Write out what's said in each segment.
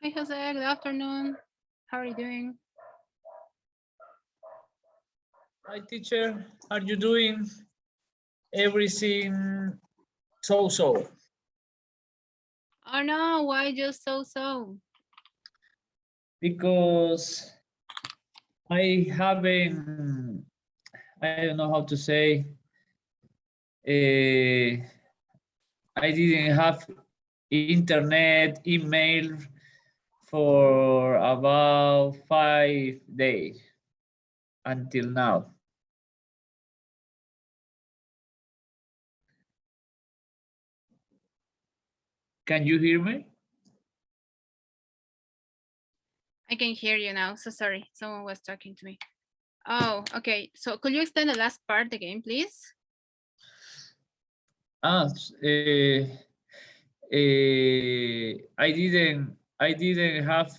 Hi, Jose. Good afternoon. How are you doing? Hi, teacher. Are you doing everything so? Oh no, why just so? Because I haven't, I don't know how to say, I didn't have internet, email for about 5 days until now. Can you hear me? I can hear you now. So sorry, someone was talking to me. Oh, okay. So could you extend the last part again, please? Ah, I didn't have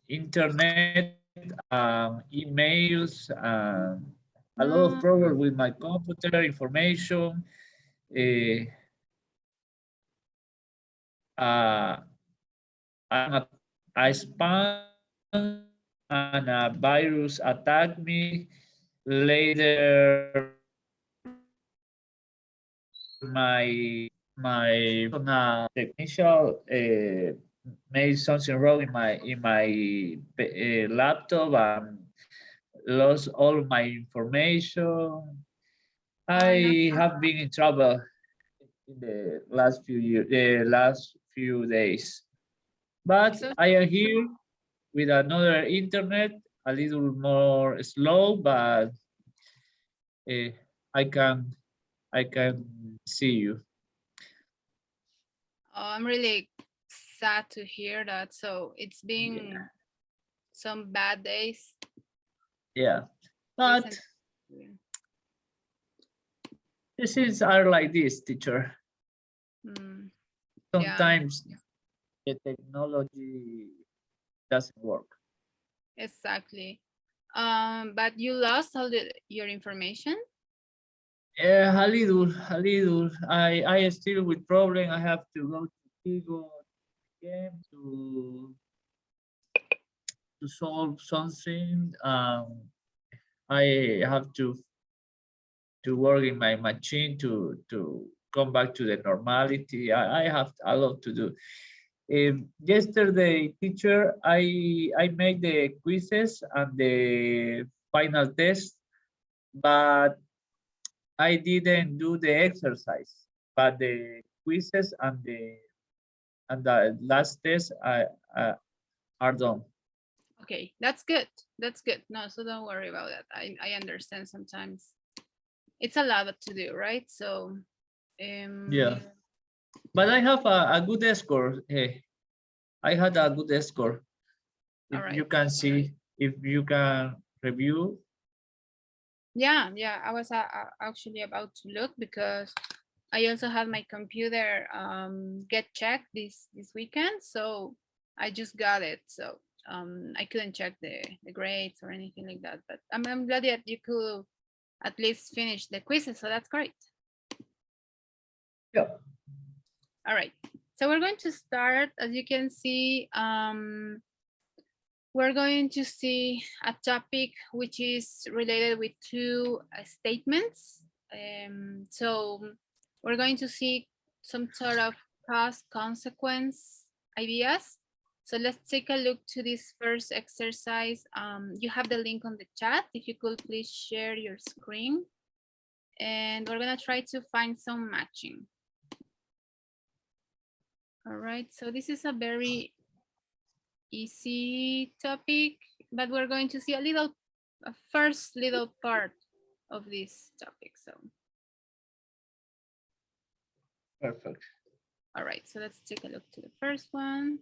internet, emails, a lot of No. problems with my computer information, uh, uh, and a spam and a virus attacked me. Later, my technician made something wrong in my laptop and lost all my information. Oh no. I have been in trouble in the last few days, but So I am here with another internet, a little more slow, but uh, I can I can see you. I'm really sad to hear that. So it's Yeah, been some bad days yeah. But recently. these things are like this, teacher. Mm, yeah, Sometimes the technology doesn't work. exactly. But you lost all your information. A little, a little. I still with problem. I have to go to Tigo again to solve something. I have to work in my machine to come back to the normality. I have a lot to do. Yesterday, teacher, I made the quizzes and the final test, but I didn't do the exercise. But the quizzes and the last test are done. Okay, that's good. That's good. No, so don't worry about that. I understand sometimes it's a lot to do, right? So, Yeah, um, but I have a good score. I had a good score. all If you right. can see, if you can review. Yeah, yeah. I was actually about to look because I also had my computer get checked this weekend, so I just got it. So I couldn't check the grades or anything like that. But I'm glad that you could at least finish the quizzes, so that's great. Yeah. All right. So we're going to start, as you can see, we're going to see a topic which is related with two statements. So we're going to see some sort of cause consequence ideas. So let's take a look to this first exercise. You have the link on the chat. If you could please share your screen. And we're gonna try to find some matching. All right, so this is a very easy topic, but we're going to see a first little part of this topic. So, Perfect. all right, so let's take a look to the first one.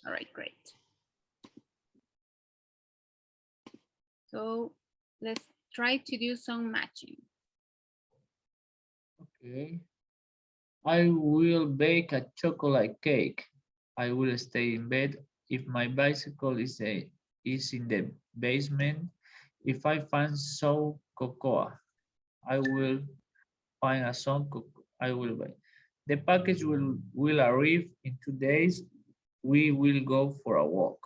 All right, great. So let's try to do some matching. Okay. I will bake a chocolate cake. I will stay in bed if my bicycle is in the basement. If I find some cocoa, I will find a some cocoa. I will buy. the package will arrive in 2 days. We will go for a walk.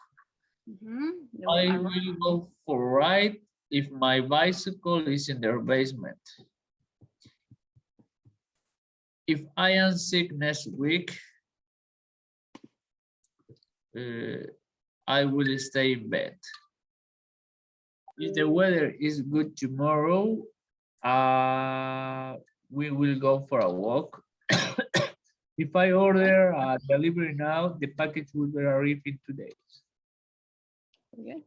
They I arrive. will go for a ride if my bicycle is in their basement. If I am sick next week, I will stay in bed. If the weather is good tomorrow, we will go for a walk. If I order a delivery now, the package will arrive in 2 days. Good.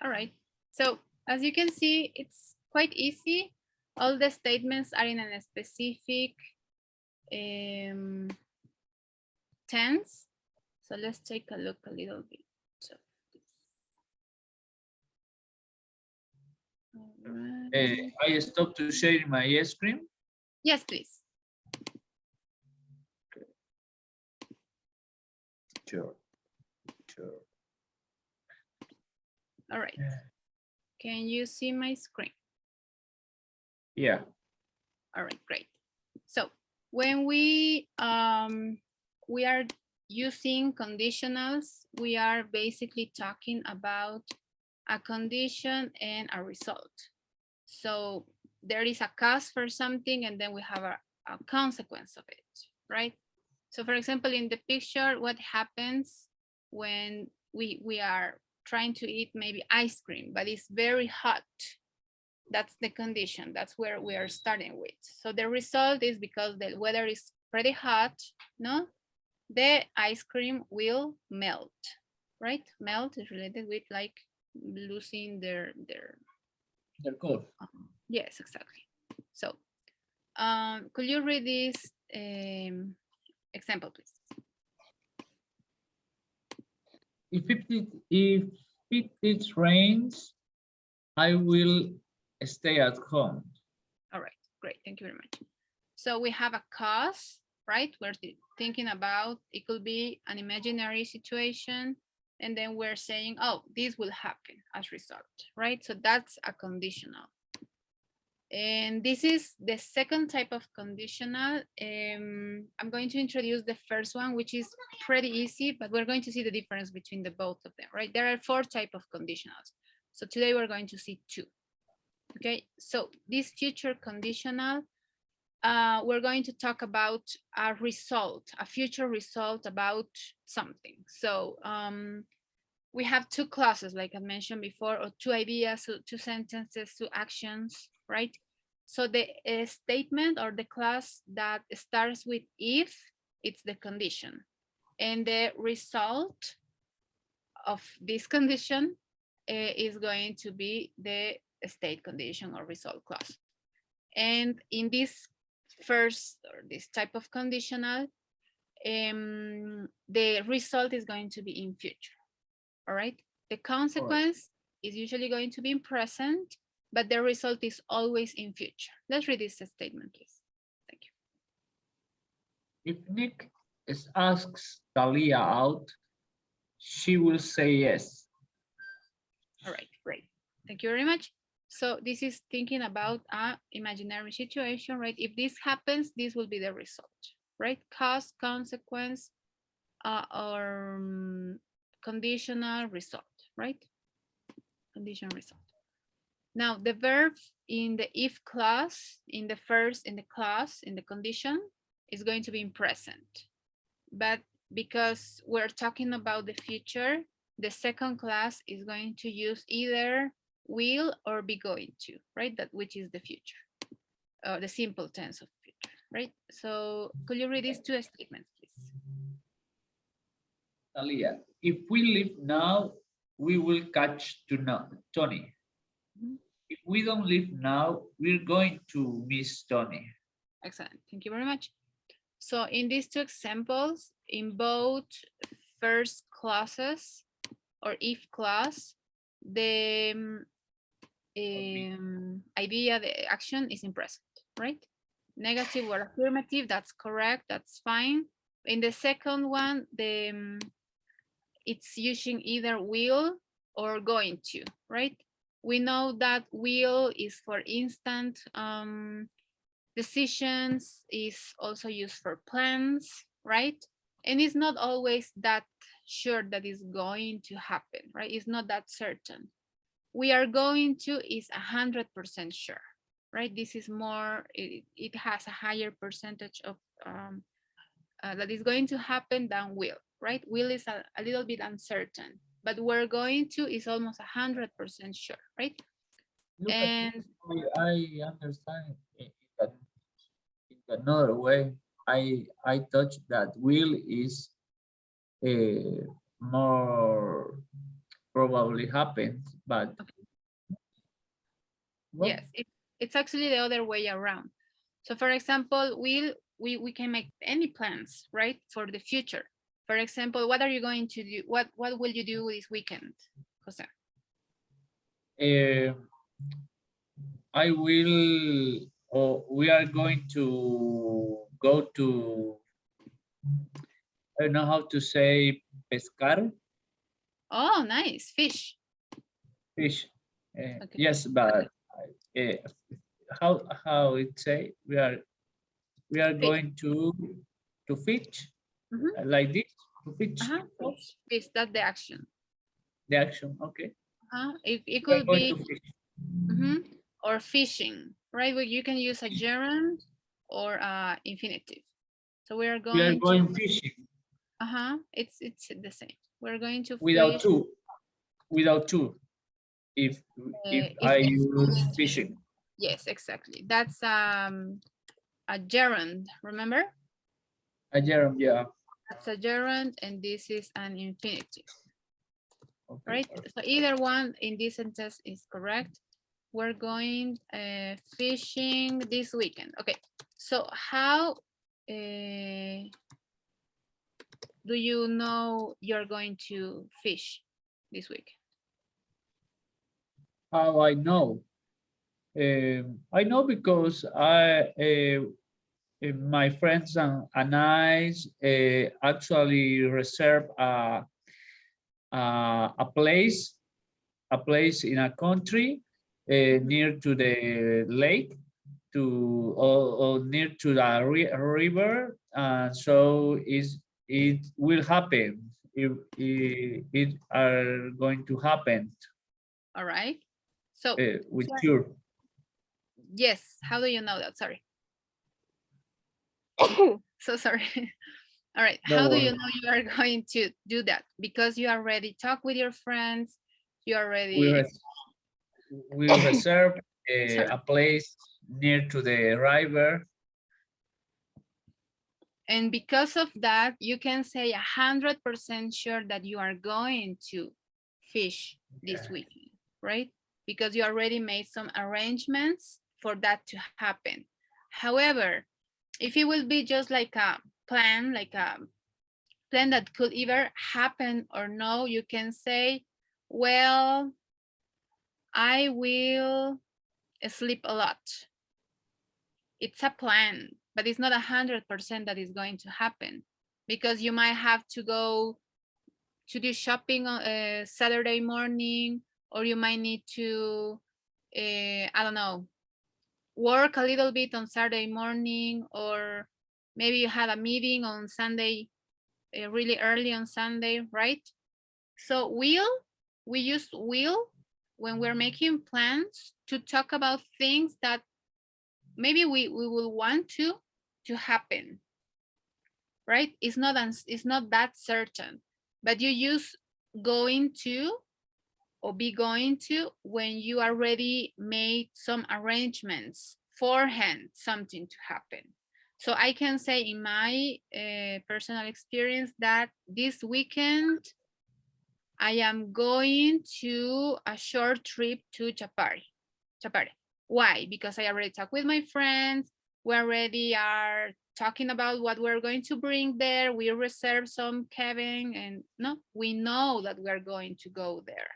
All right. So as you can see, it's quite easy. All the statements are in a specific tense. So let's take a look a little bit. So, I stop to share my screen. yes, please. Sure. All right. Can you see my screen? Yeah. All right, great. So when we are using conditionals, we are basically talking about a condition and a result. So there is a cause for something, and then we have a consequence of it, right? So for example, in the picture, what happens when we are trying to eat maybe ice cream, but it's very hot? That's the condition. That's where we are starting with. So the result is because the weather is pretty hot, no? The ice cream will melt, right? Melt is related with like losing their color. yes, exactly. So could you read this example, please? If it rains, I will stay at home. All right, great. Thank you very much. So we have a cause, right? We're thinking about, it could be an imaginary situation, and then we're saying, oh, this will happen as result, right? So that's a conditional. And this is the second type of conditional. I'm going to introduce the first one, which is pretty easy, but we're going to see the difference between the both of them, right? There are 4 types of conditionals. So today we're going to see 2. Okay, so this future conditional, we're going to talk about a result, a future result about something. So we have 2 clauses, like I mentioned before, or 2 ideas, so 2 sentences, 2 actions, right? So the statement or the clause that starts with if, it's the condition. And the result of this condition is going to be the state condition or result clause. And in this first, or this type of conditional, the result is going to be in future. All right. The consequence is usually going to be in present, but the result is always in future. Let's read this statement, please. Thank you. If Nick asks Talia out, she will say yes. All right, great. Thank you very much. So this is thinking about an imaginary situation, right? If this happens, this will be the result, right? Cause, consequence, or conditional result, right? Conditional result. Now the verb in the if clause, in the clause, in the condition, is going to be in present. But because we're talking about the future, the second class is going to use either will or be going to, right? That which is the future, the simple tense of future, right? So could you read these 2 statements, please? Talia, if we leave now, we will catch Tony. If we don't leave now, we're going to miss Tony. Excellent. Thank you very much. So in these 2 examples, in both first clauses or if clause, the idea, the action is in present, right? Negative or affirmative, that's correct, that's fine. In the second one, it's using either will or going to, right? We know that will is for instant Decisions is also used for plans, right? And it's not always that sure that is going to happen, right? It's not that certain. We are going to is 100% sure, right? This is more, it has a higher percentage of that is going to happen than will, right? Will is a little bit uncertain, but we're going to is almost 100% sure, right? Look at And this. I understand it in another way. I touch that will is more probably happens, but well, yes, it's actually the other way around. So for example, we can make any plans, right, for the future. For example, what are you going to do? What will you do this weekend, Jose? uh, I will, or we are going to go to, I don't know how to say pescar, Oh, nice, fish. fish. Okay. Yes, but uh, how it say we are Fish. going to fish Mm-hmm. like this to fish Fish. Fish. That's the action. the action. Okay, It we are could going be to fish. or fishing, right? Well, you can use a gerund or infinitive. So we are We are going to. going fishing It's the same. We're going to without fish. two, without two. If I It's use fishing, yes, exactly. That's a gerund. Remember? a gerund, yeah. That's a gerund, and this is an infinitive, Okay, right? perfect. So either one in this sentence is correct. We're going fishing this weekend. Okay. So how do you know you're going to fish this week? How I know? I know because my friends and I actually reserve a place in a country near to the lake or near to the river, so it will happen if it are going to happen All right. So with sure. yes, how do you know that? Sorry. So sorry. All right. Don't How do you worry. know you are going to do that? Because you already talk with your friends. You We already, res we reserve sorry. a place near to the river. And because of that, you can say 100% sure that you are going to fish this Yeah. weekend, right? Because you already made some arrangements for that to happen. However, if it will be just like a plan, that could either happen or no, you can say, well, I will sleep a lot. It's a plan, but it's not 100% that is going to happen because you might have to go to do shopping on Saturday morning, or you might need to, I don't know, work a little bit on Saturday morning, or maybe you had a meeting on Sunday, really early on Sunday, right? So we use will when we're making plans to talk about things that maybe we will want to happen, right? It's not that certain, but you use going to or be going to when you already made some arrangements forehand something to happen. So I can say in my personal experience that this weekend I am going to a short trip to Chapare. Why? Because I already talked with my friends. We already are talking about what we're going to bring there. We reserved some cabin, and no, we know that we're going to go there.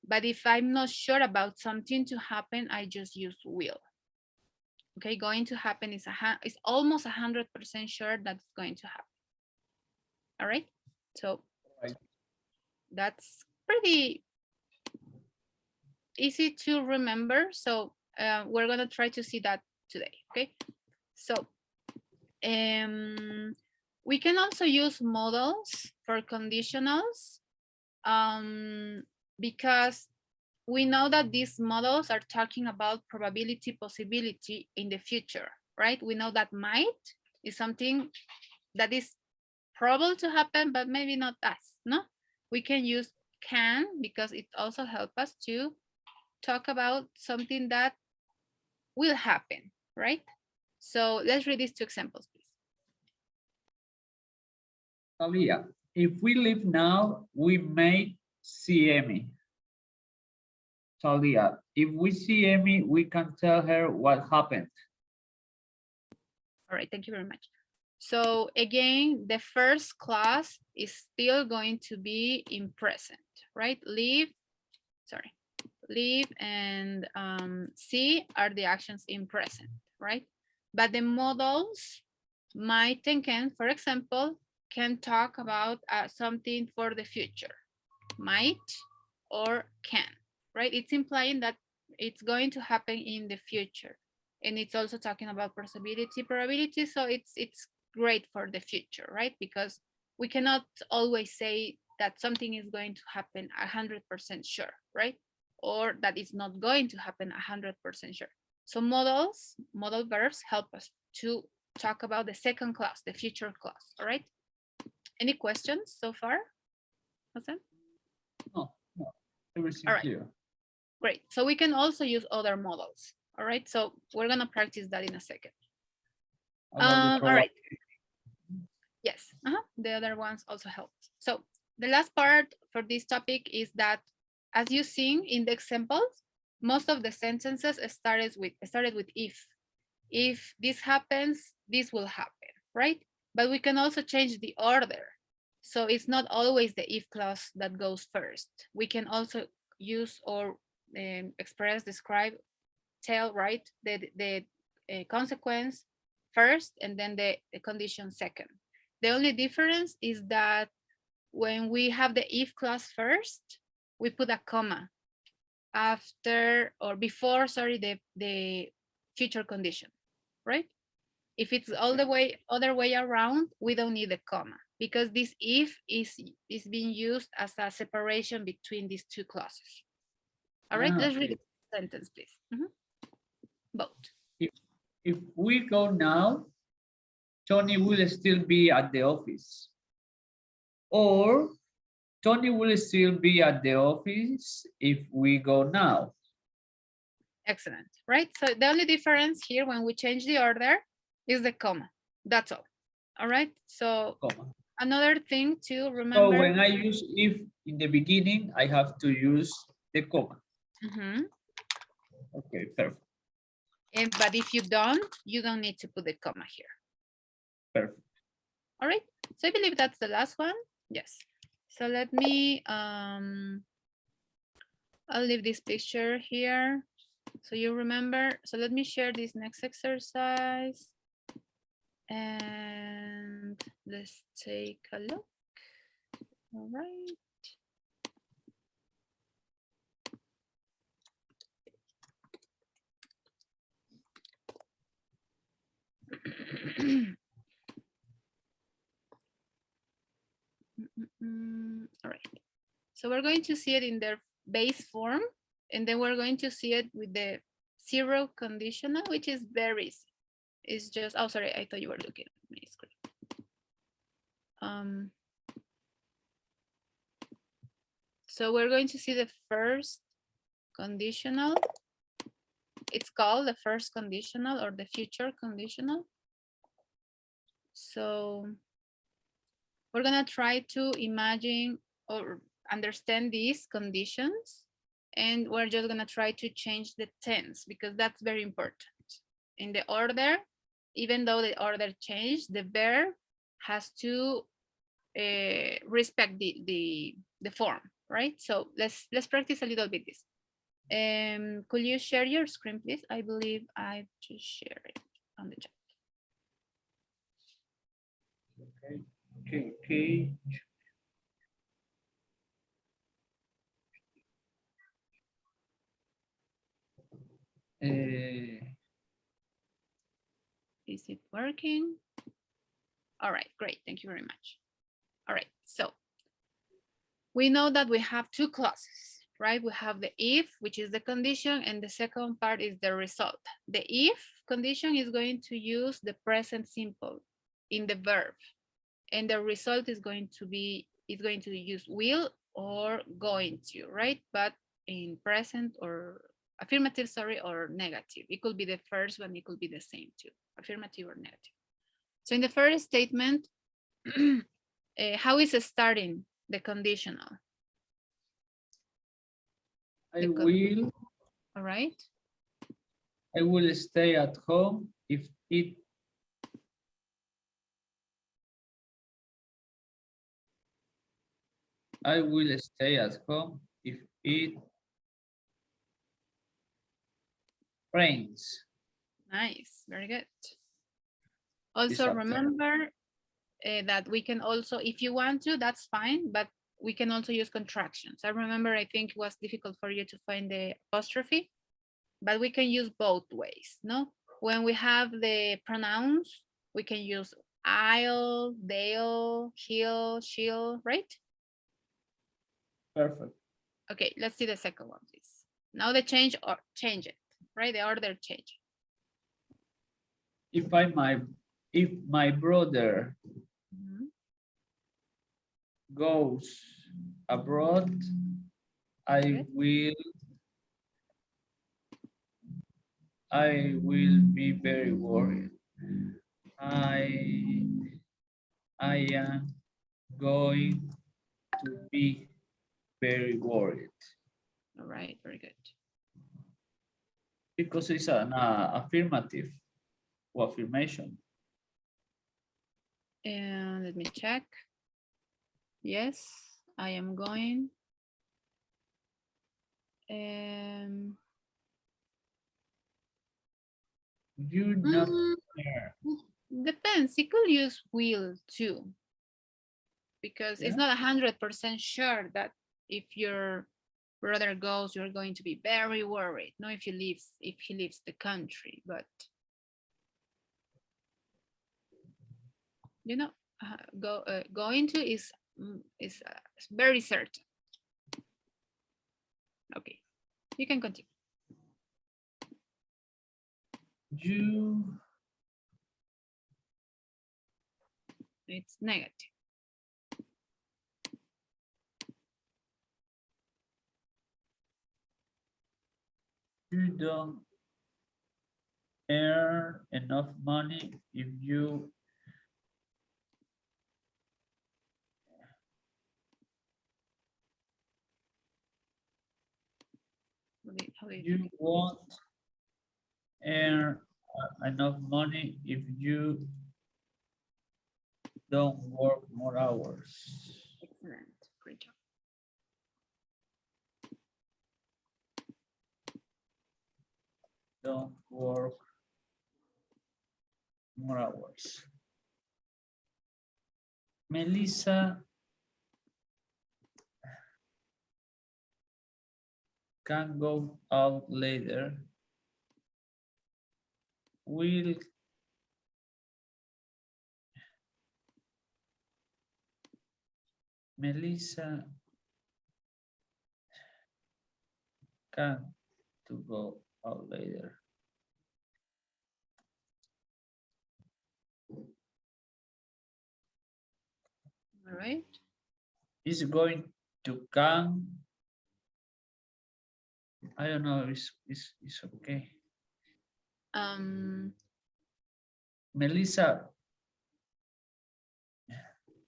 But if I'm not sure about something to happen, I just use will. Okay, going to happen is it's almost 100% sure that it's going to happen. All right, so Right. that's pretty easy to remember. So we're gonna try to see that today. Okay, so we can also use models for conditionals because we know that these models are talking about probability, possibility in the future, right? We know that might is something that is probable to happen, but maybe not us, no? We can use can because it also helps us to talk about something that will happen, right? So let's read these two examples, please. Talia, if we leave now, we may see Amy. Talia, if we see Amy, we can tell her what happened. All right, thank you very much. So again, the first clause is still going to be in present, right? Leave and see are the actions in present, right? But the models might and can, for example, can talk about something for the future, might or can, right? It's implying that it's going to happen in the future. And it's also talking about possibility, probability. So it's great for the future, right? Because we cannot always say that something is going to happen 100% sure, right? Or that it's not going to happen 100% sure. So model verbs help us to talk about the second clause, the future clause, all right? Any questions so far, Jose? No, everything All right. clear. Great. So we can also use other models. All right. So we're going to practice that in a second. All right. Yes. The other ones also help. So the last part for this topic is that, as you see in the examples, most of the sentences started with if. If this happens, this will happen, right? But we can also change the order. So it's not always the if clause that goes first. We can also use or express, describe, tell, right? The consequence first and then the condition second. The only difference is that when we have the if clause first, we put a comma after or before, sorry, the future condition, right? If it's all the way other way around, we don't need a comma because this if is being used as a separation between these two clauses. All right, let's read the sentence, please. Both. If we go now, Tony will still be at the office. Or Tony will still be at the office if we go now. Excellent, right? So the only difference here when we change the order is the comma. That's all. All right. So another thing to remember. So when I use if in the beginning, I have to use the comma. Okay, perfect. But if you don't need to put the comma here. Perfect. All right. So I believe that's the last one. Yes. So let me, I'll leave this picture here so you remember. So let me share this next exercise. And let's take a look. All right. All right. So we're going to see it in their base form, and then we're going to see it with the zero conditional, which is very easy. It's just, oh, sorry, I thought you were looking at my screen. So we're going to see the first conditional. It's called the first conditional or the future conditional. So we're gonna try to imagine or understand these conditions, and we're just gonna try to change the tense because that's very important. In the order, even though the order changed, the verb has to respect the form, right? So let's practice a little bit this. Could you share your screen, please? I believe I just shared it on the chat. Okay. Is it working? All right, great. Thank you very much. All right, so we know that we have two clauses, right? We have the if, which is the condition, and the second part is the result. The if condition is going to use the present simple in the verb, and the result is going to use will or going to, right? But in present or affirmative, sorry, or negative. It could be the first one, it could be the same too, affirmative or negative. So in the first statement, how is it starting the conditional? I will. All right. I will stay at home if it. I will stay at home if it rains. Nice, very good. Also remember that we can also, if you want to, that's fine, but we can also use contractions. I remember, I think it was difficult for you to find the apostrophe, but we can use both ways, no? When we have the pronouns, we can use I'll, they'll, he'll, she'll, right? Perfect. Okay, let's see the second one, please. Now the change it, right? The order change. If my brother goes abroad, I will be very worried. I am going to be very worried. All right, very good. Because it's an affirmative or affirmation. And let me check. Yes, I am going. You not care. Depends. It could use will too, because it's not 100% sure that if your brother goes, you're going to be very worried. No, if he leaves the country, but you know, going to is very certain. Okay, you can continue. It's negative. You don't earn enough money if you you won't earn enough money if you don't work more hours. Excellent. Great job. Don't work more hours. Melissa can go out later. Will Melissa can to go out later. All right. Is going to come. I don't know. It's okay. Melissa.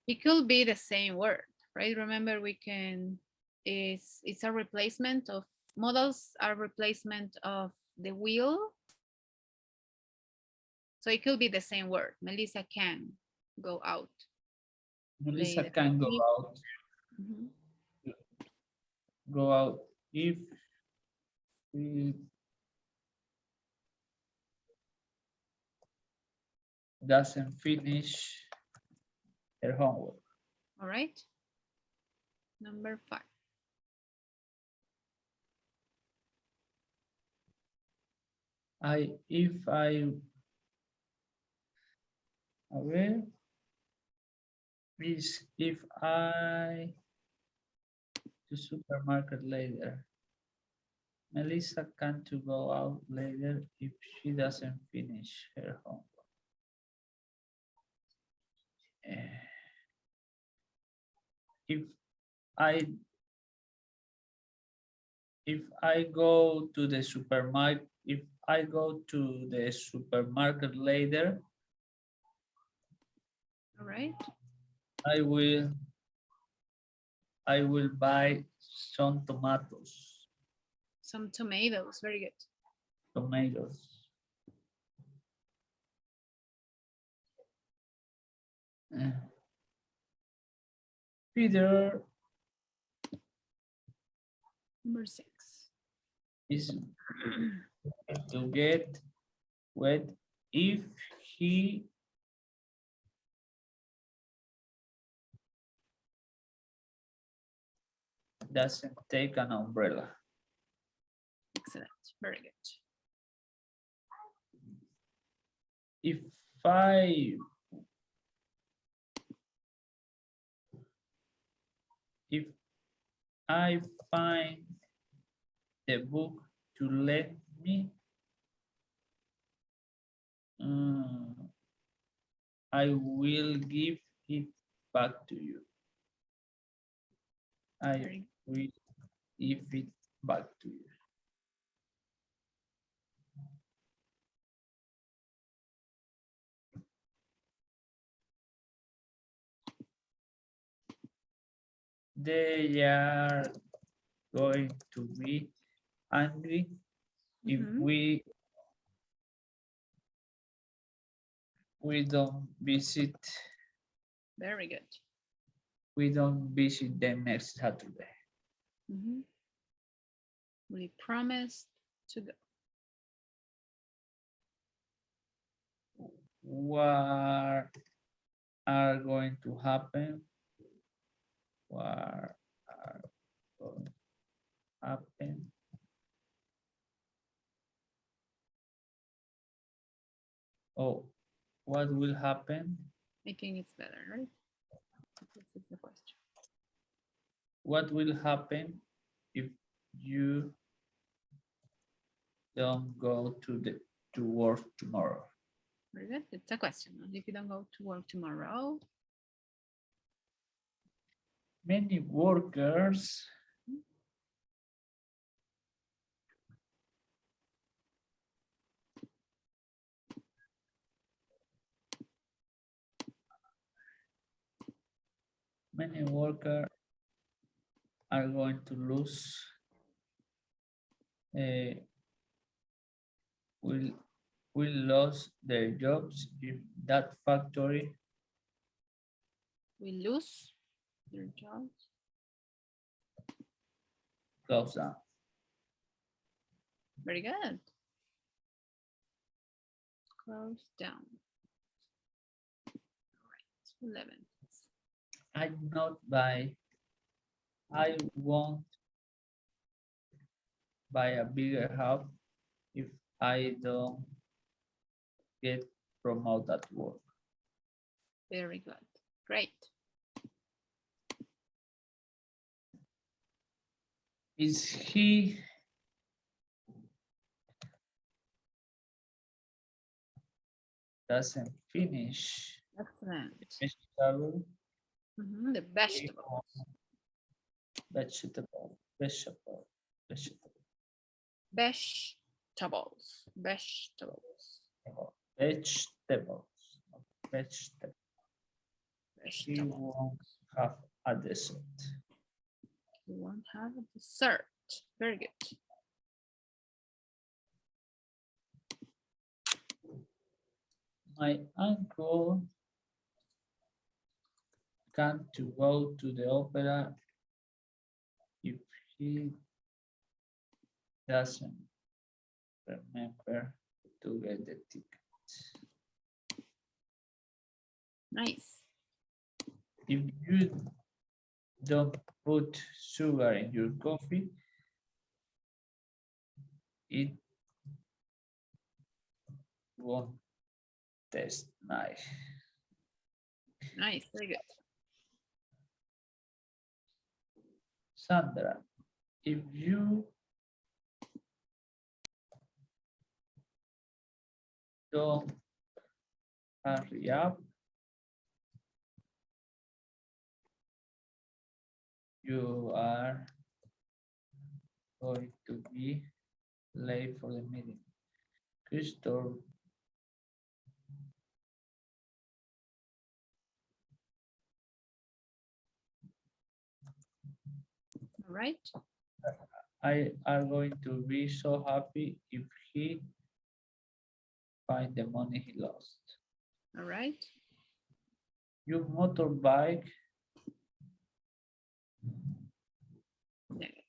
It could be the same word, right? Remember, we can. It's a replacement of modals. Are replacement of the will. So it could be the same word. Melissa can go out. Melissa later. can go out. Go out if she doesn't finish her homework. All right. Number 5. If I A ver. Is if I to supermarket later. Melissa can't to go out later if she doesn't finish her homework. If I go to the supermarket, if I go to the supermarket later, All right. I will buy some tomatoes. Some tomatoes. Very good. Tomatoes. Peter Number 6. is to get wet if he doesn't take an umbrella. Excellent. Very good. If I find the book to let me, I will give it back to you. I will give it back to you. They are going to be angry if we don't visit. Very good. We don't visit them next Saturday. We promised to go. What are going to happen? What are going to happen? Oh, what will happen? I think it's better, right? This is the question. What will happen if you don't go to work tomorrow? Very good. It's a question. If you don't go to work tomorrow, many workers are going to lose will lose their jobs if that factory we lose their jobs. close down. Very good. Close down. All right. 11. I won't buy a bigger house if I don't get promoted at work. Very good. Great. Is he doesn't finish? Excellent. Vegetable. The vegetables. Vegetable. Vegetables. He won't have a dessert. You won't have a dessert. Very good. My uncle can't to go to the opera if he doesn't remember to get the ticket. Nice. If you don't put sugar in your coffee, it won't taste nice. Nice, very good. Sandra, if you don't hurry up, you are going to be late for the meeting. Crystal, All right. I are going to be so happy if he find the money he lost. All right. Your motorbike Negative.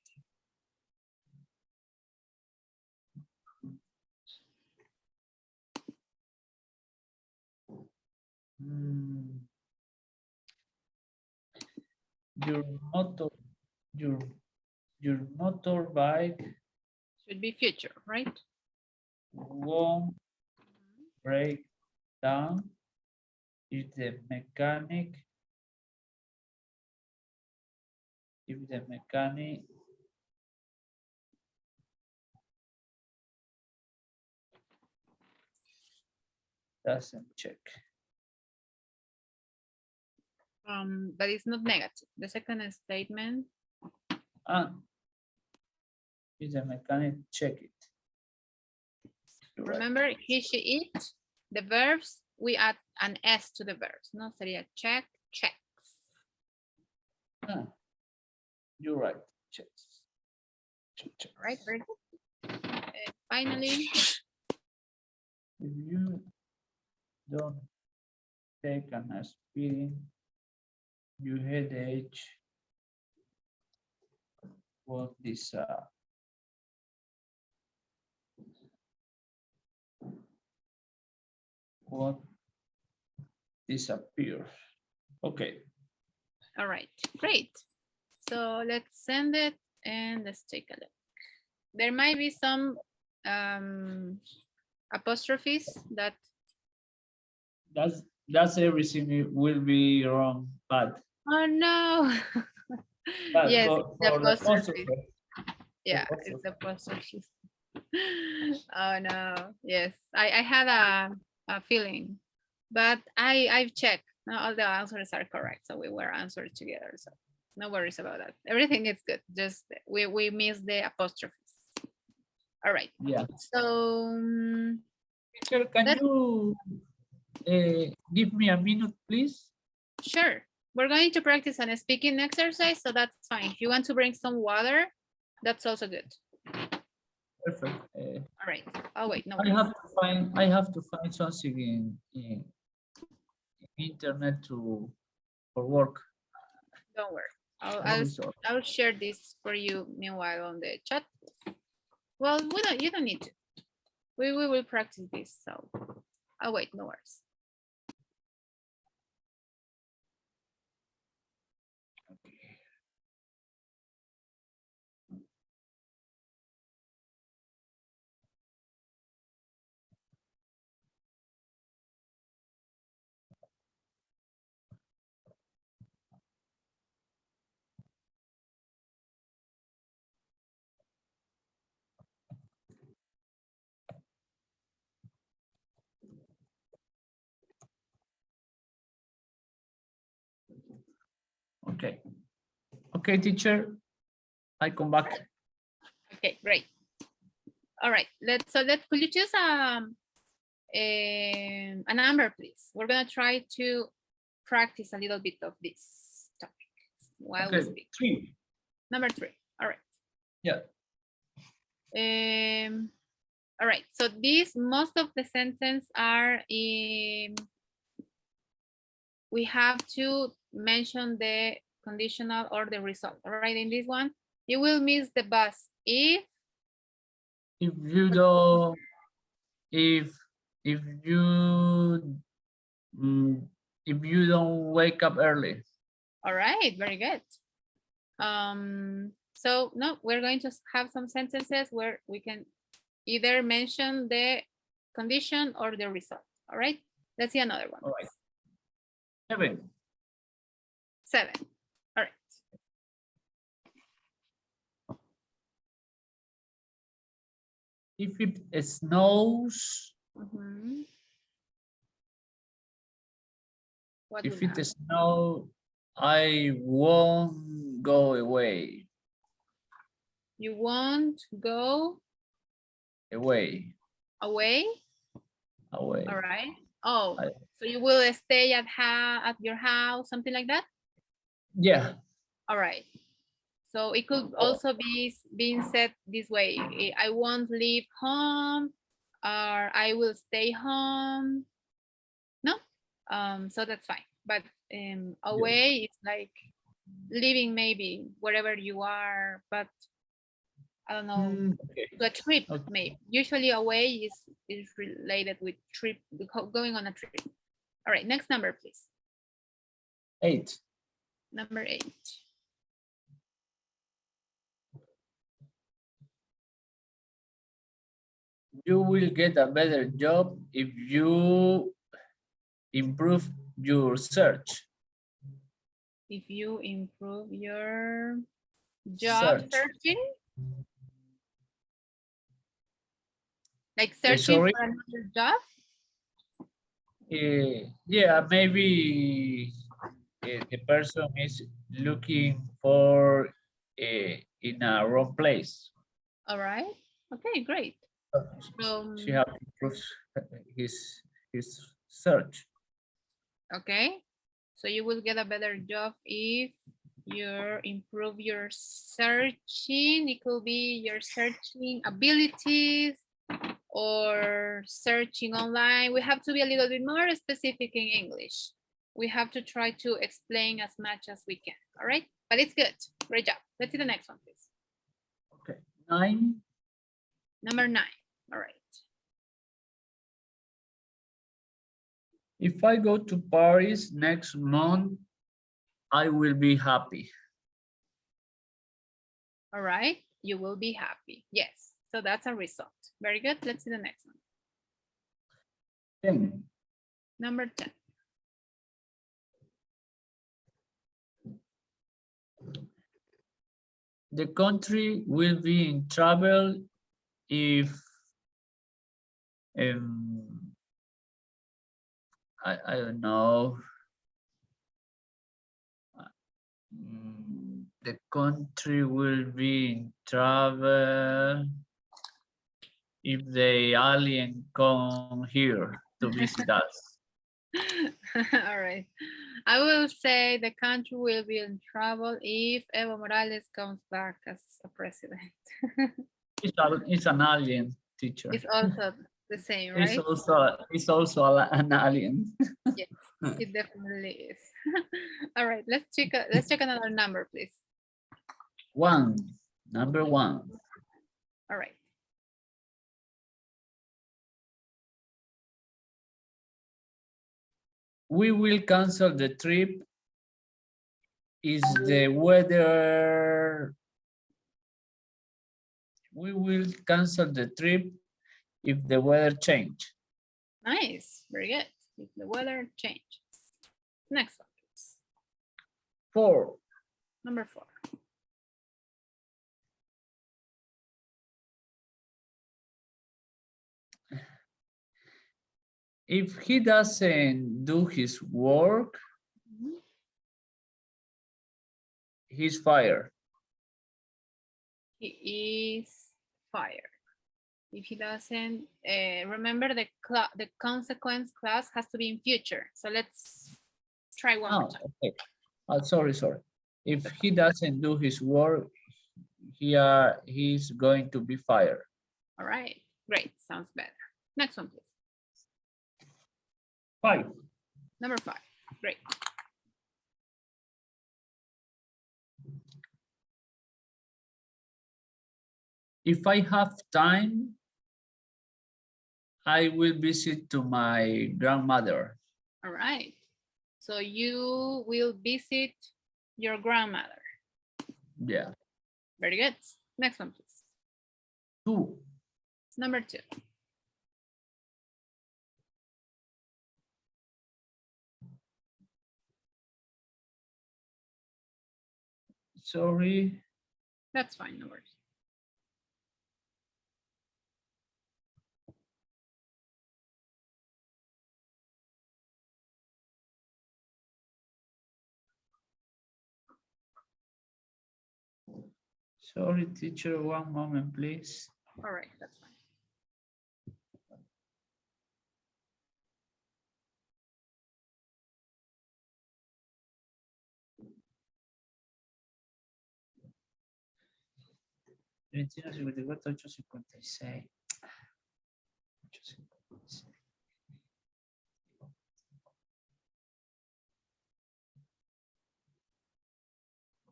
your motor your your motorbike Should be future, right? won't break down if the mechanic doesn't check. But it's not negative. The second statement. If the mechanic check it. You're right. Remember, he, she, it. The verbs, we add an S to the verbs. No, sería check, checks. You're right. Checks. Check. All right, very good. Finally, If you don't take an aspirin, your headache will disappear. Okay. all right, great. So let's send it and let's take a look. There might be some apostrophes that. That's everything. It will be wrong, but. Oh no. But Yes, for the the apostrophe. apostrophe, Yeah, it's the apostrophe. Oh no. Yes, I had a feeling, but I've checked. Now all the answers are correct, so we were answered together. So no worries about that. Everything is good. Just we missed the apostrophes. All right. yeah. So Teacher, can you give me a minute, please? sure. We're going to practice an speaking exercise, so that's fine. If you want to bring some water, that's also good. Perfect. All right. Oh wait, no. I have to find something in internet for work. Don't worry. I'll share this for you meanwhile on the chat. Well, you don't need to. We will practice this. So I'll wait, no worries. Okay. Okay, teacher. I come back. Okay, great. All right. Could you choose a number, please? We're gonna try to practice a little bit of this topic while we speak. 3. Number 3. All right. Yeah. All right. So most of the sentence are in. We have to mention the conditional or the result. All right. In this one, you will miss the bus if you don't wake up early. All right, very good. So no, we're going to have some sentences where we can either mention the condition or the result. All right, let's see another one. All right. 7. 7. All right. If it snows, Mhm. What if will it happen? snows, I won't go away. You won't go Away. away? Away. All right. Oh, I, so you will stay at your house, something like that? yeah. All right. So it could also be being said this way. I won't leave home, or I will stay home. No? So that's fine. But away is like living maybe wherever you are, but I don't know, Okay. to a trip Okay. maybe. Usually away is related with trip, going on a trip. All right, next number, please. 8. Number 8. You will get a better job if you improve your search. If you improve your job Search. searching, like searching Sorry. for another job. Yeah, maybe the person is looking for in a wrong place. All right. Okay, great. She has to improve his his search. Okay. So you will get a better job if you improve your searching. It could be your searching abilities or searching online. We have to be a little bit more specific in English. We have to try to explain as much as we can. All right. But it's good. Great job. Let's see the next one, please. Okay. 9. Number 9. All right. If I go to Paris next month, I will be happy. All right. You will be happy. Yes. So that's a result. Very good. Let's see the next one. 10. Number 10. The country will be in trouble if I don't know. The country will be in trouble if the alien come here to visit us. All right. I will say the country will be in trouble if Evo Morales comes back as a president. It's an alien, teacher. It's also the same, right? It's also an alien. Yes, it definitely is. All right, let's check another number, please. 1. Number 1. All right. We will cancel the trip. Is the weather? We will cancel the trip if the weather change. Nice, very good. If the weather changes. Next one, please. 4. Number 4. If he doesn't do his work, he's fired. He is fired. If he doesn't, remember the consequence clause has to be in future. So let's try one more time. Okay. Sorry. If he doesn't do his work, he's going to be fired. All right, great, sounds better. Next one, please. 5. Number 5, great. If I have time, I will visit to my grandmother. All right, so you will visit your grandmother. Yeah. Very good. Next one, please. 2. Number 2. Sorry. That's fine, no worries. Sorry, teacher, one moment, please. All right, that's fine.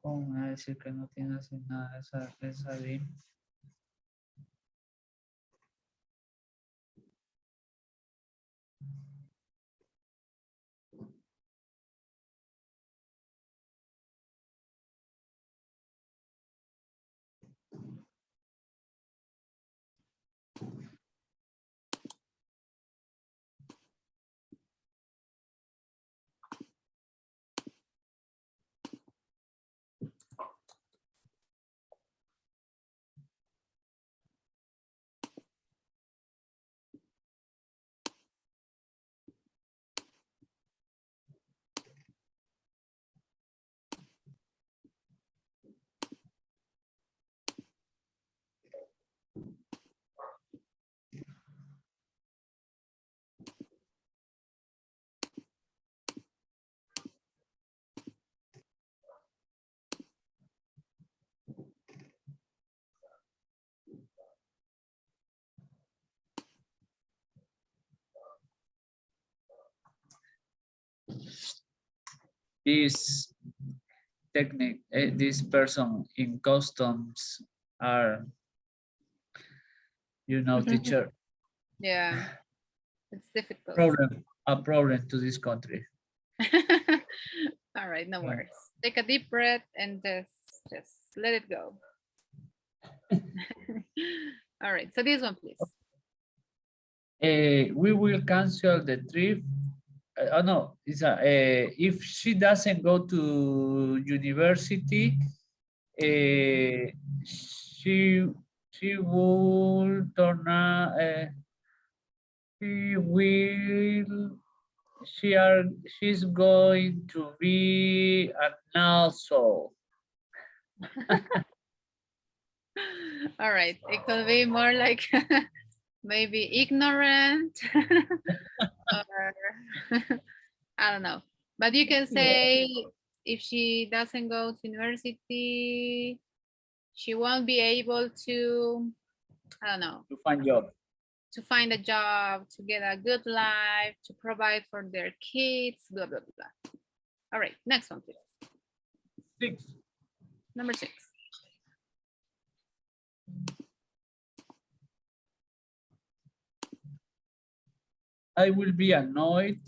¿Cómo me va a decir que no tiene así nada esa BIM? This technique, this person in customs are, you know, teacher, Yeah, it's difficult. a problem to this country. All right, no Yeah. worries. Take a deep breath and just let it go. All right, so this one, please. We will cancel the trip. Oh no, it's if she doesn't go to university, she will turn she's going to be an also. All right, it could be more like maybe ignorant or I don't know. But you can say if she doesn't go to university, she won't be able to, I don't know, To find job. to find a job, to get a good life, to provide for their kids, blah, blah, blah. All right, next one, please. 6. Number 6. I will be annoyed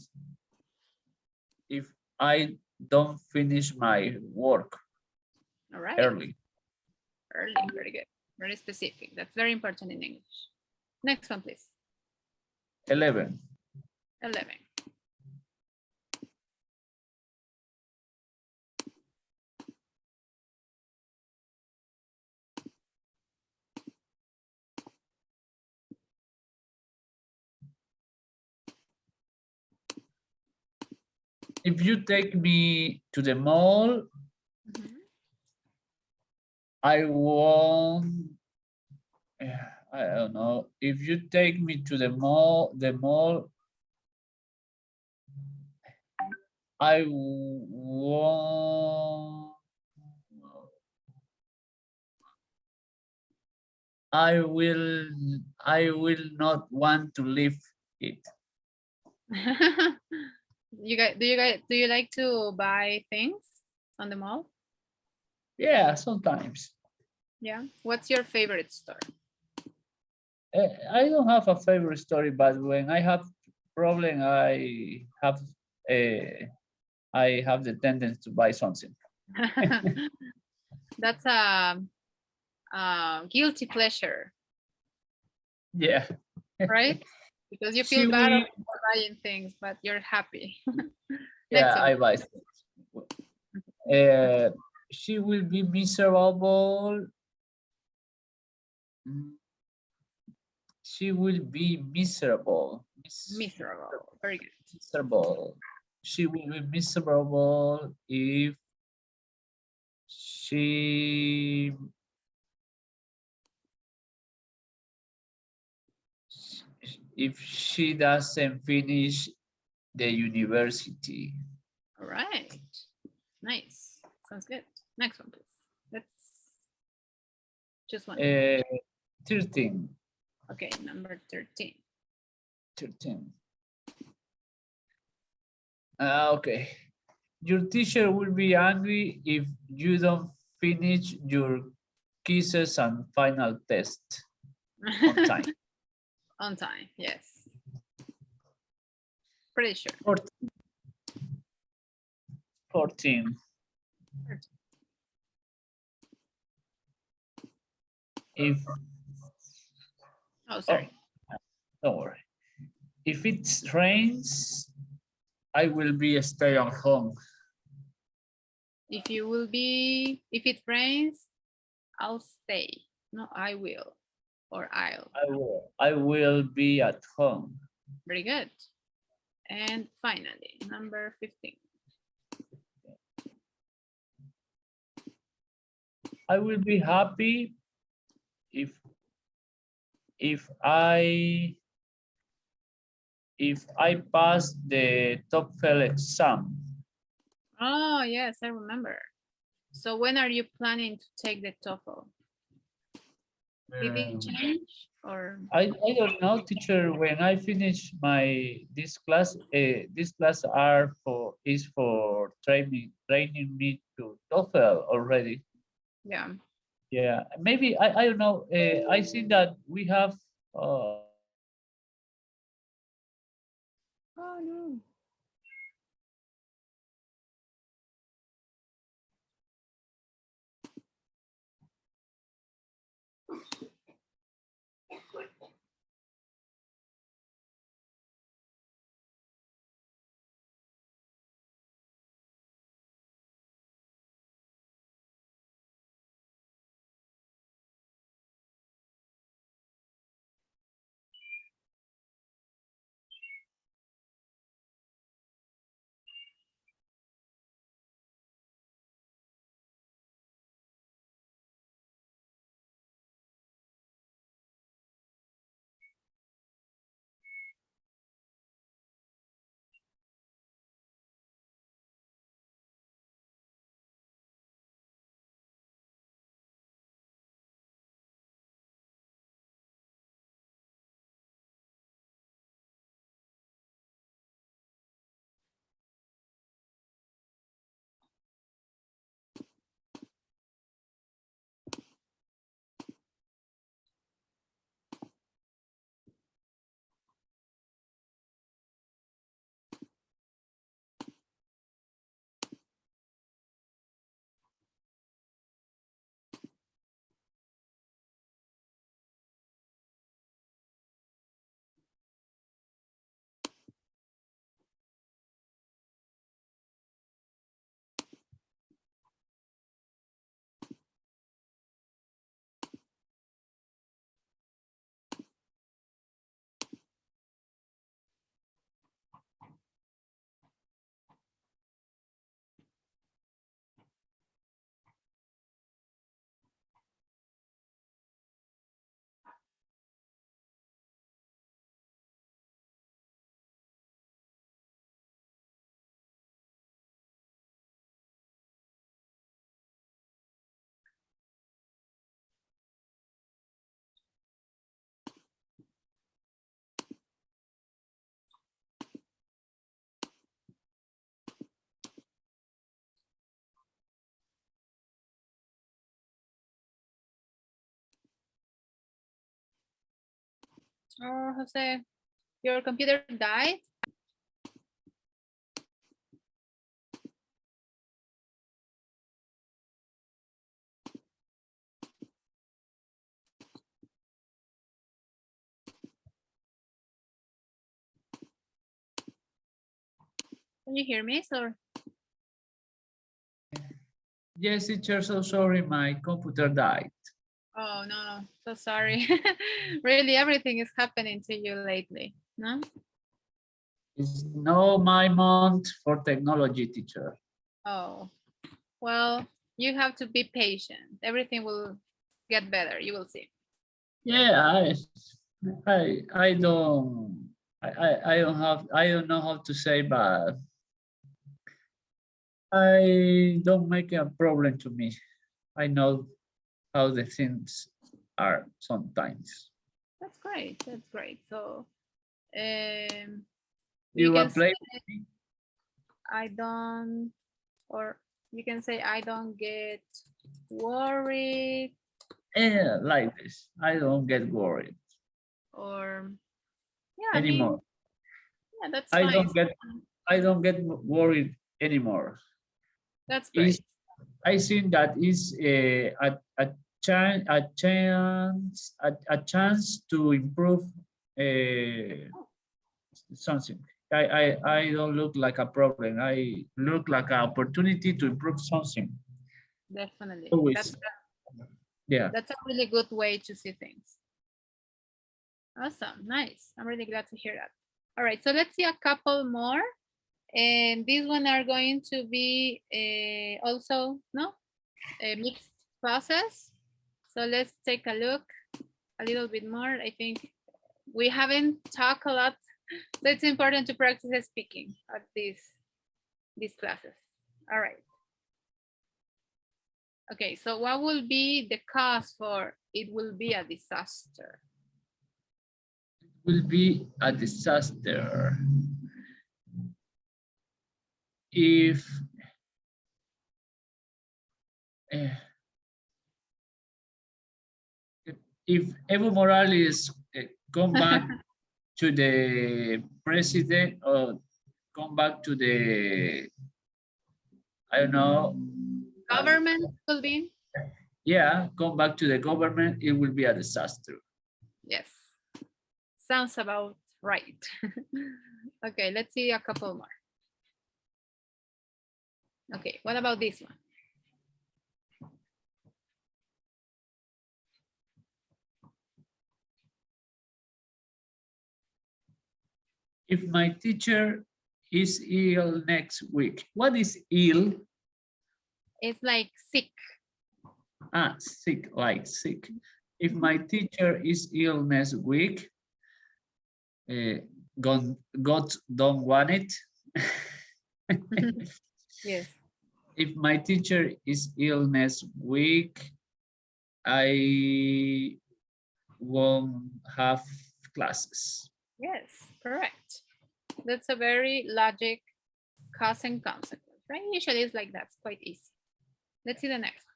if I don't finish my work All right. early. Early, very good. Very specific. That's very important in English. Next one, please. 11. 11. If you take me to the mall, I won't. I don't know. If you take me to the mall, I won't. I will not want to leave it. Do you like to buy things on the mall? Yeah, sometimes. Yeah. What's your favorite store? I don't have a favorite story, but when I have problem, I have the tendency to buy something. That's a guilty pleasure. Yeah. Right? Because you feel bad for buying things, but you're happy. Yeah, I buy. She will be miserable. Mm, She will be miserable. Miserable. Very good. Miserable. She will be miserable she if she doesn't finish the university. All right. Nice. Sounds good. Next one, please. Let's just one. 13. Okay, number 13. 13. Okay. Your teacher will be angry if you don't finish your quizzes and final test on time. On time, yes. Pretty sure. 14. 14. If Oh, sorry. don't worry. If it rains, I will be stay at home. If it rains, I'll stay. No, I will, or I'll. I will be at home. Very good. And finally, number 15. I will be happy if I pass the TOEFL exam. Oh, yes, I remember. So when are you planning to take the TOEFL? Did it change or? I don't know, teacher. When I finish this class is for training me to TOEFL already. Yeah. Yeah, maybe I don't know. I think that we have Oh no. Oh, Jose, your computer died? Can you hear me, sir? Yes, teacher, so sorry, my computer died. Oh, no, no, so sorry. Really, everything is happening to you lately, no? It's no my month for technology, teacher. Oh, well, you have to be patient. Everything will get better. You will see. Yeah, I don't, I don't know how to say, but I don't make a problem to me. I know how the things are sometimes. That's great. That's great. So, um, you You can are say playing? I don't, or you can say I don't get worried, Yeah, like this. I don't get worried or yeah, I mean, anymore. yeah, that's I fine. don't get I don't get worried anymore. That's Is great. I think that is a chance to improve something. I don't look like a problem. I look like an opportunity to improve something. Definitely. Always. Yeah. That's a really good way to see things. Awesome. Nice. I'm really glad to hear that. All right. So let's see a couple more. And these one are going to be also no a mixed classes. So let's take a look a little bit more. I think we haven't talked a lot, so it's important to practice speaking at these classes. All right. Okay, so what will be the cause for it will be a disaster? Will be a disaster if uh, if Evo Morales come back to the president or come back to the I don't know. Government will be? Yeah, come back to the government, it will be a disaster. Yes, sounds about right. Okay, let's see a couple more. Okay, what about this one? If my teacher is ill next week, what is ill? It's like sick. Ah, sick, like sick. If my teacher is ill next week, God don't want it. Yes. If my teacher is ill next week, I won't have classes. Yes, correct. That's a very logic cause and consequence, right? Usually it's like that. It's quite easy. Let's see the next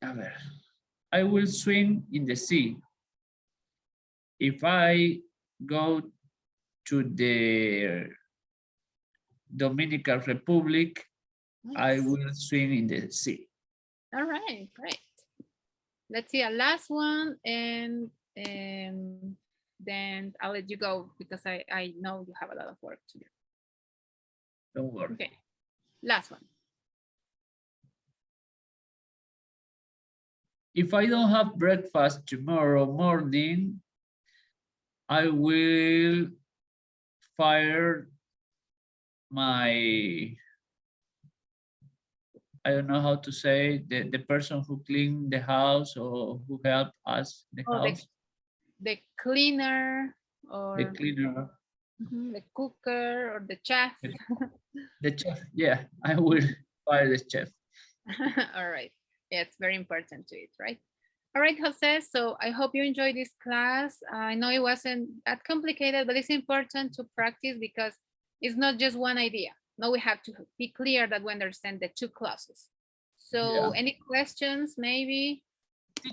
A ver. I will swim in the sea. If I go to the Dominican Republic, one. I Nice. will swim in the sea. All right, great. Let's see a last one, and then I'll let you go because I know you have a lot of work to do. Don't worry. Okay, last one. If I don't have breakfast tomorrow morning, I will fire my, I don't know how to say, the person who cleaned the house or who helped us the Oh, house, the cleaner the or cleaner, the cooker or the chef. the chef. Yeah, I will fire the chef. All right. Yeah, it's very important to it, right? All right, Jose. So I hope you enjoyed this class. I know it wasn't that complicated, but it's important to practice because it's not just one idea. Now we have to be clear that we understand the two clauses. So Yeah. any questions maybe,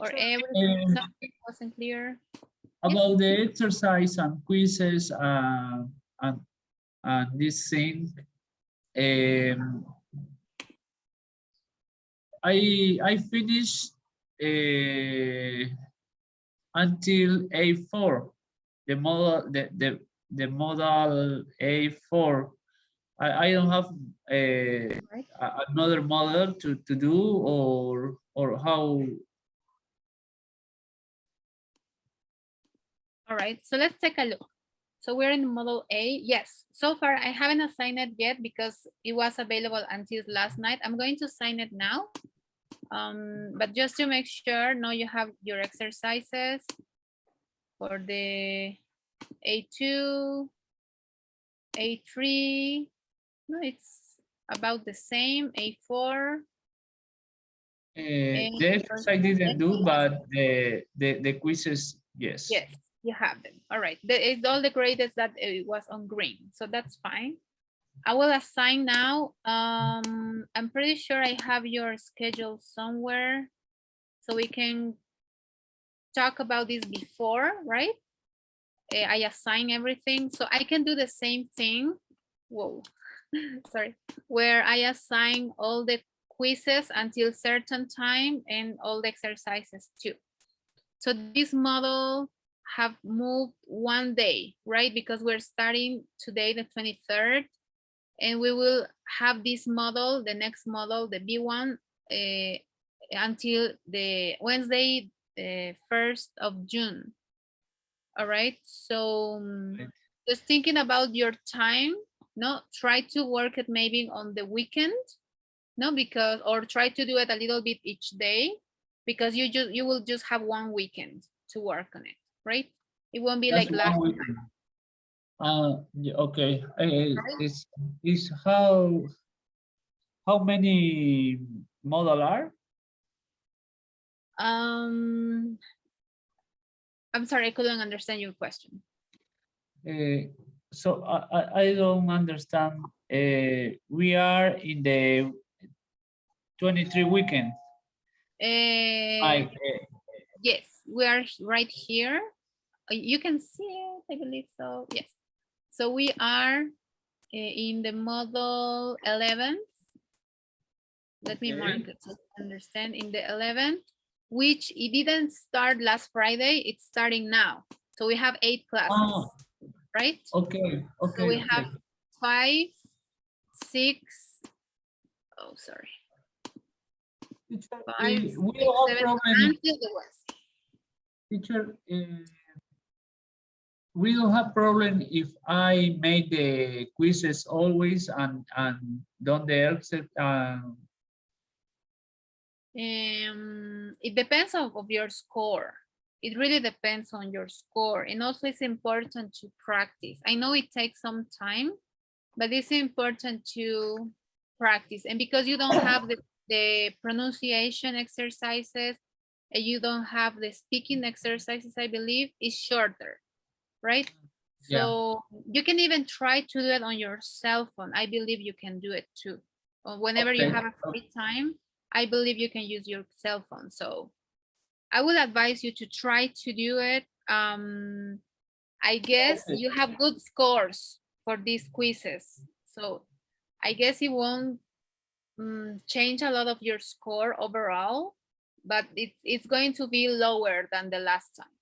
or Teacher, something wasn't clear? Yes. about the exercise and quizzes and this thing, um, I finished until A4, the model the model A4. I don't have Right. another model to do, or how. All right, so let's take a look. So we're in model A. Yes, so far I haven't assigned it yet because it was available until last night. I'm going to assign it now. But just to make sure, now you have your exercises for the A2, A3. No, it's about the same, A4. And The exercise I didn't do, but the quizzes, yes. yes, you have them. All right, it's all the grades that it was on green, so that's fine. I will assign now. I'm pretty sure I have your schedule somewhere, so we can talk about this before, right? I assign everything, so I can do the same thing. Whoa, sorry. Where I assign all the quizzes until certain time and all the exercises too. So this model have moved one day, right? Because we're starting today, the 23rd, and we will have this model, the next model, the B1, until the Wednesday, the 1st of June. All right, so just thinking about your time, no, try to work it maybe on the weekend, no, because, or try to do it a little bit each day, because you will just have one weekend to work on it, right? It won't be That's like last one time. Yeah, okay. Right? Is how many model are? I'm sorry, I couldn't understand your question. So I don't understand. We are in the 23 weekend. Uh, yes, we are right here. You can see it, I believe so. Yes. So we are in the model 11. Let me mark it so you understand. In the 11th, which it didn't start last Friday, it's starting now. So we have 8 classes, right? Okay, okay. So we have 5, 6, oh, sorry. Teacher, 5, 6, we don't have 7, problem. until the Wednesday. Teacher, we don't have problem if I make the quizzes always and don't the except It depends of your score. It really depends on your score. And also it's important to practice. I know it takes some time, but it's important to practice. And because you don't have the pronunciation exercises, and you don't have the speaking exercises, I believe, it's shorter, right? yeah. So you can even try to do it on your cell phone. I believe you can do it too. Or whenever you have a free time, I believe you can use your cell phone. So I would advise you to try to do it. I guess you have good scores for these quizzes. So I guess it won't change a lot of your score overall, but it's going to be lower than the last time,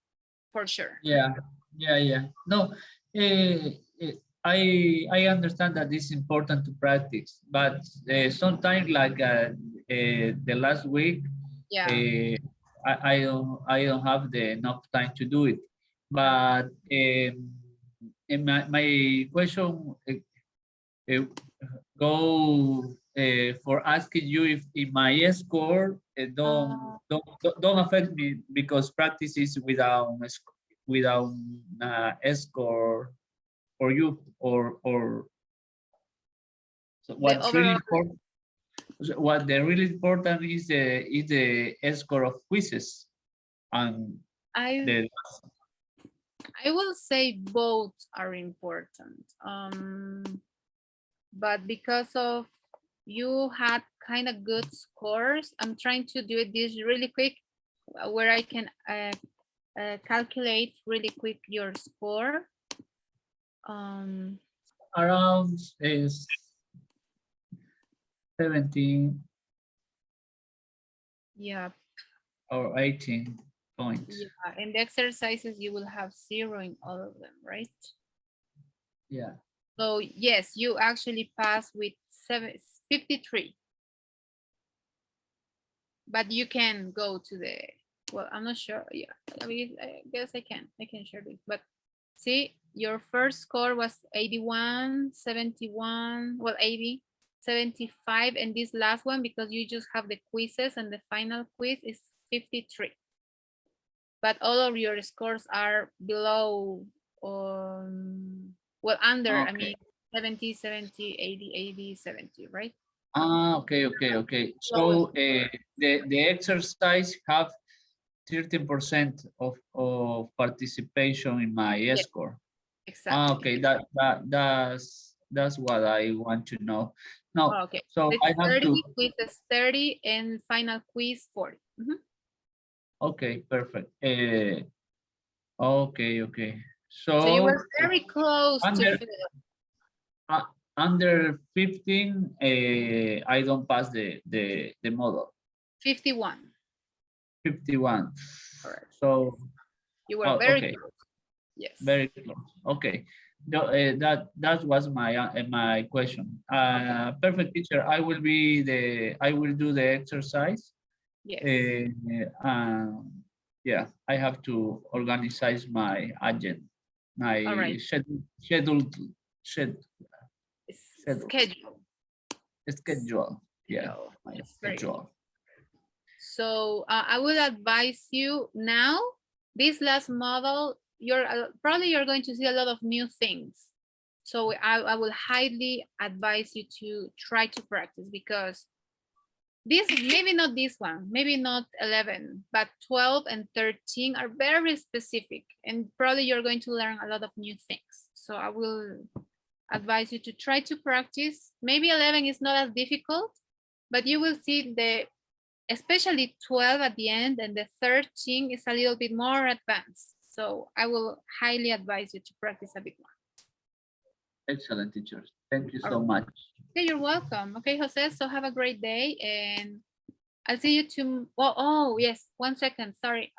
for sure. Yeah, yeah. No, I understand that it's important to practice, but sometimes like the last week, Yeah. I don't have the enough time to do it. But and my question uh, go for asking you if in my score don't affect me because practice is without a score for you or so The what's really overall, important. What the really important is the score of quizzes and I the I will say both are important. But because of you had kind of good scores, I'm trying to do it this really quick, where I can calculate really quick your score. around is 17 Yeah. or 18 points. Yeah, and the exercises you will have 0 in all of them, right? Yeah. So yes, you actually passed with 53. But you can go to the, well, I'm not sure. Yeah, I mean, I guess I can share this. But see, your first score was 81, 71, well, 80, 75, and this last one, because you just have the quizzes and the final quiz is 53. But all of your scores are below, well, under, I Okay. mean, 70, 70, 80, 80, 70, right? Okay, okay, okay. Lowest. So the exercise have 13% of participation in my Yes, score. exactly. Okay, that's what I want to know. Now, Oh, okay. so It's I have 30, to. quizzes 30, and final quiz 40. Okay, perfect. Okay, okay. So you were So very close to under fill uh, under 15, I don't pass the model. 51. 51. All right. So You were oh, very okay, close. Yes. very close. Okay, that was my question. Okay. Perfect, teacher. I will do the exercise. Yes. Yeah, I have to organize my agenda, All my right. schedule, schedule, Schedule. schedule. Yeah, Schedule. my Yes, very good. schedule. So I would advise you now, this last model, probably you're going to see a lot of new things. So I will highly advise you to try to practice, because this, maybe not this one, maybe not 11, but 12 and 13 are very specific, and probably you're going to learn a lot of new things. So I will advise you to try to practice. Maybe 11 is not as difficult, but you will see especially 12 at the end, and the 13 is a little bit more advanced. So I will highly advise you to practice a bit more. Excellent, teacher. Thank you All so right. much. Okay, you're welcome. Okay, Jose, so have a great day, and I'll see you to, oh yes, 1 second, sorry.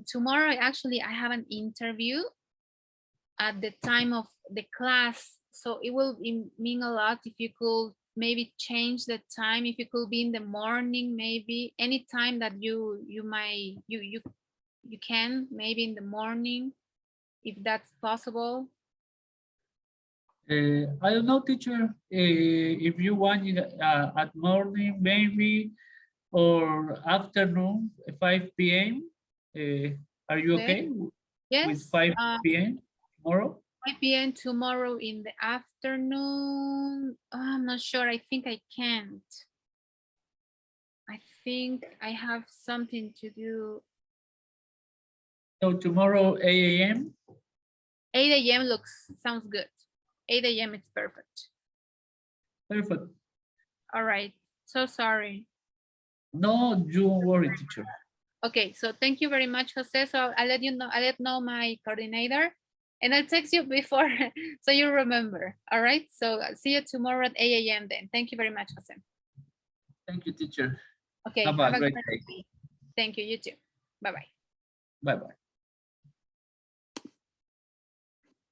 Tomorrow, actually, I have an interview at the time of the class. So it will mean a lot if you could maybe change the time, if you could be in the morning, maybe any time that you can, maybe in the morning, if that's possible. I don't know, teacher. If you want at morning, maybe, or afternoon, 5 p.m. Are you Okay. okay with Yes, 5 p.m. tomorrow? 5 p.m. tomorrow in the afternoon. I'm not sure. I think I can't. I think I have something to do. So tomorrow, 8 a.m. 8 a.m. sounds good. 8 a.m. it's perfect. Perfect. All right. So sorry. No, don't worry, teacher. Okay, so thank you very much, Jose. So I'll let you know, I'll let know my coordinator, and I'll text you before so you remember. All right. So I'll see you tomorrow at 8 a.m. then. Thank you very much, Jose. Thank you, teacher. Okay, Have have a a great great day. day. Thank you, you too. Bye-bye. Bye-bye.